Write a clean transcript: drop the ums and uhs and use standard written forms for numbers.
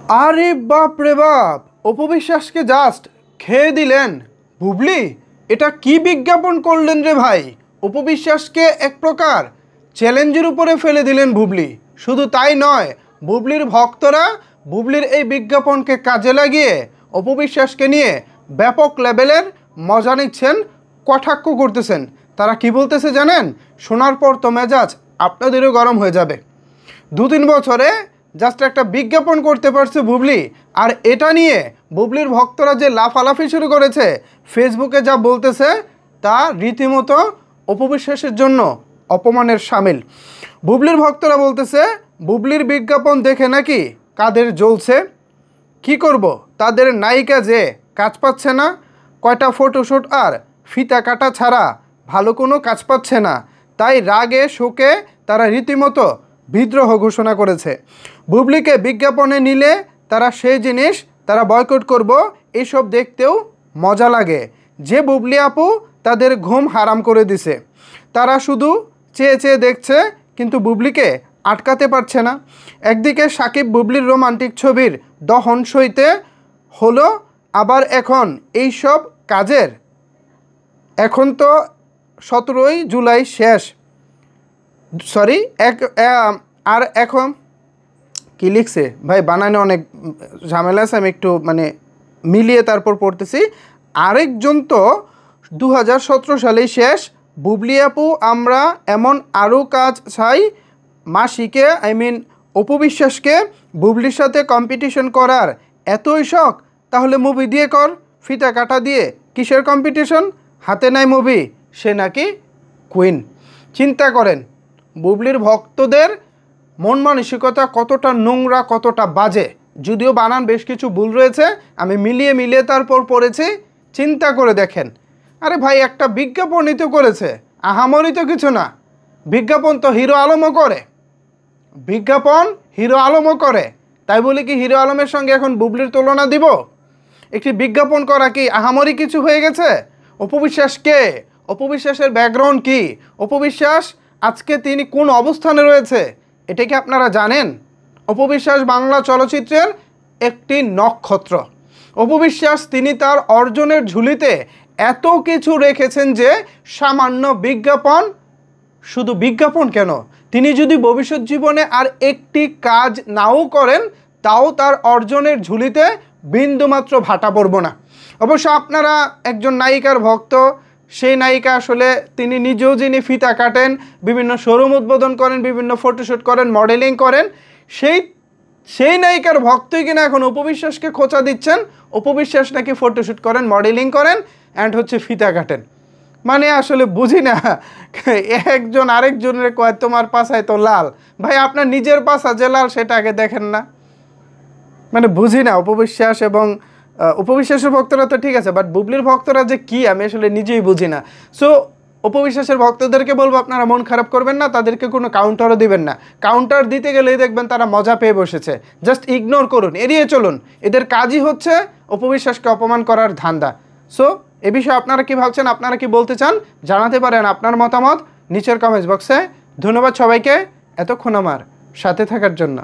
আরে বাপ রে বাপ, অপবিশ্বাসকে জাস্ট খেয়ে দিলেন বুবলি। এটা কি বিজ্ঞাপন করলেন রে ভাই? অপবিশ্বাসকে এক প্রকার চ্যালেঞ্জের উপরে ফেলে দিলেন বুবলি। শুধু তাই নয়, বুবলির ভক্তরা বুবলির এই বিজ্ঞাপনকে কাজে লাগিয়ে অপবিশ্বাসকে নিয়ে ব্যাপক লেভেলের মজা নিচ্ছেন, কটাক্ষ করতেছেন। তারা কি বলতেছে জানেন? শোনার পর তো মেজাজ আপনাদেরও গরম হয়ে যাবে। 2-3 বছরে জাস্ট একটা বিজ্ঞাপন করতে পারছে বুবলি, আর এটা নিয়ে বুবলির ভক্তরা যে লাফালাফি শুরু করেছে, ফেসবুকে যা বলতেছে তা রীতিমতো অপবিশ্বাসের জন্য অপমানের শামিল। বুবলির ভক্তরা বলতেছে বুবলির বিজ্ঞাপন দেখে নাকি কাদের জ্বলছে। কি করব, তাদের নায়িকা যে কাজ পাচ্ছে না, কয়টা ফটোশ্যুট আর ফিতা কাটা ছাড়া ভালো কোনো কাজ পাচ্ছে না, তাই রাগে শোকে তারা রীতিমতো বিদ্রোহ ঘোষণা করেছে। বুবলিকে বিজ্ঞাপনে নিলে তারা সেই জিনিস তারা বয়কট করব, এসব দেখতেও মজা লাগে। যে বুবলি আপু তাদের ঘুম হারাম করে দিছে, তারা শুধু চেয়ে চেয়ে দেখছে কিন্তু বুবলিকে আটকাতে পারছে না। একদিকে সাকিব বুবলির রোমান্টিক ছবির দহন সইতে হলো, আবার এখন এই সব কাজের, এখন তো 17ই জুলাই শেষ, সরি আর এখন কি লিখছে ভাই, বানানে অনেক ঝামেলা আছে, আমি একটু মিলিয়ে তারপর পড়তেছি। আরেকজন তো 2017 সালেই শেষ। বুবলি আপু আমরা এমন আরও কাজ চাই। মাসিকে অপবিশ্বাসকে বুবলির সাথে কম্পিটিশন করার এতই শখ, তাহলে মুভি দিয়ে কর, ফিতা কাটা দিয়ে কিসের কম্পিটিশন? হাতে নাই মুভি, সে নাকি কুইন। চিন্তা করেন বুবলির ভক্তদের মন মানসিকতা কতটা নোংরা, কতটা বাজে। যদিও বানান বেশ কিছু ভুল রয়েছে, আমি মিলিয়ে তারপর পড়েছি। চিন্তা করে দেখেন, আরে ভাই একটা বিজ্ঞাপনই তো করেছে, আহামরি তো কিছু না। বিজ্ঞাপন তো হিরো আলমও করে, বিজ্ঞাপন হিরো আলমও করে, তাই বলি কি হিরো আলমের সঙ্গে এখন বুবলির তুলনা দিব? একটি বিজ্ঞাপন করা কি আহামরি কিছু হয়ে গেছে? অপবিশ্বাস কে? অপবিশ্বাসের ব্যাকগ্রাউন্ড কি? অপবিশ্বাস আজকে তিনি কোন অবস্থানে রয়েছে এটা কি আপনারা জানেন? অপবিশ্বাস বাংলা চলচ্চিত্রের একটি নক্ষত্র। অপবিশ্বাস তিনি তার অর্জনের ঝুলিতে এত কিছু রেখেছেন যে সামান্য বিজ্ঞাপন, শুধু বিজ্ঞাপন কেন, তিনি যদি ভবিষ্যৎ জীবনে আর একটি কাজ নাও করেন তাও তার অর্জনের ঝুলিতে বিন্দুমাত্র ভাটা পড়ব না। অবশ্য আপনারা একজন নায়িকার ভক্ত, সেই নায়িকা আসলে তিনি নিজেও যিনি ফিতা কাটেন, বিভিন্ন শোরুম উদ্বোধন করেন, বিভিন্ন ফটোশ্যুট করেন, মডেলিং করেন, সেই নায়িকার ভক্তই কিনা এখন অপবিশ্বাসকে খোঁচা দিচ্ছেন। অপবিশ্বাস নাকি ফটোশ্যুট করেন, মডেলিং করেন অ্যান্ড ফিতা কাটেন। আসলে বুঝি না, একজন আরেকজনের কয় তোমার পাছায় তো লাল। ভাই আপনার নিজের পাছা যে লাল সেটা আগে দেখেন না। বুঝি না অপবিশ্বাস এবং অপবিশ্বাসের ভক্তরা তো ঠিক আছে, বাট বুবলির ভক্তরা যে কি আমি আসলে নিজেই বুঝি না। সো অপবিশ্বাসের ভক্তদেরকে বলবো আপনারা মন খারাপ করবেন না, তাদেরকে কোনো কাউন্টারও দিবেন না। কাউন্টার দিতে গেলেই দেখবেন তারা মজা পেয়ে বসেছে। জাস্ট ইগনোর করুন, এড়িয়ে চলুন। এদের কাজই হচ্ছে অপবিশ্বাসকে অপমান করার ধান্দা। সো এ বিষয়ে আপনারা কি ভাবছেন, আপনারা কি বলতে চান জানাতে পারেন আপনার মতামত নিচের কমেন্টস বক্সে। ধন্যবাদ সবাইকে এতক্ষণ আমার সাথে থাকার জন্য।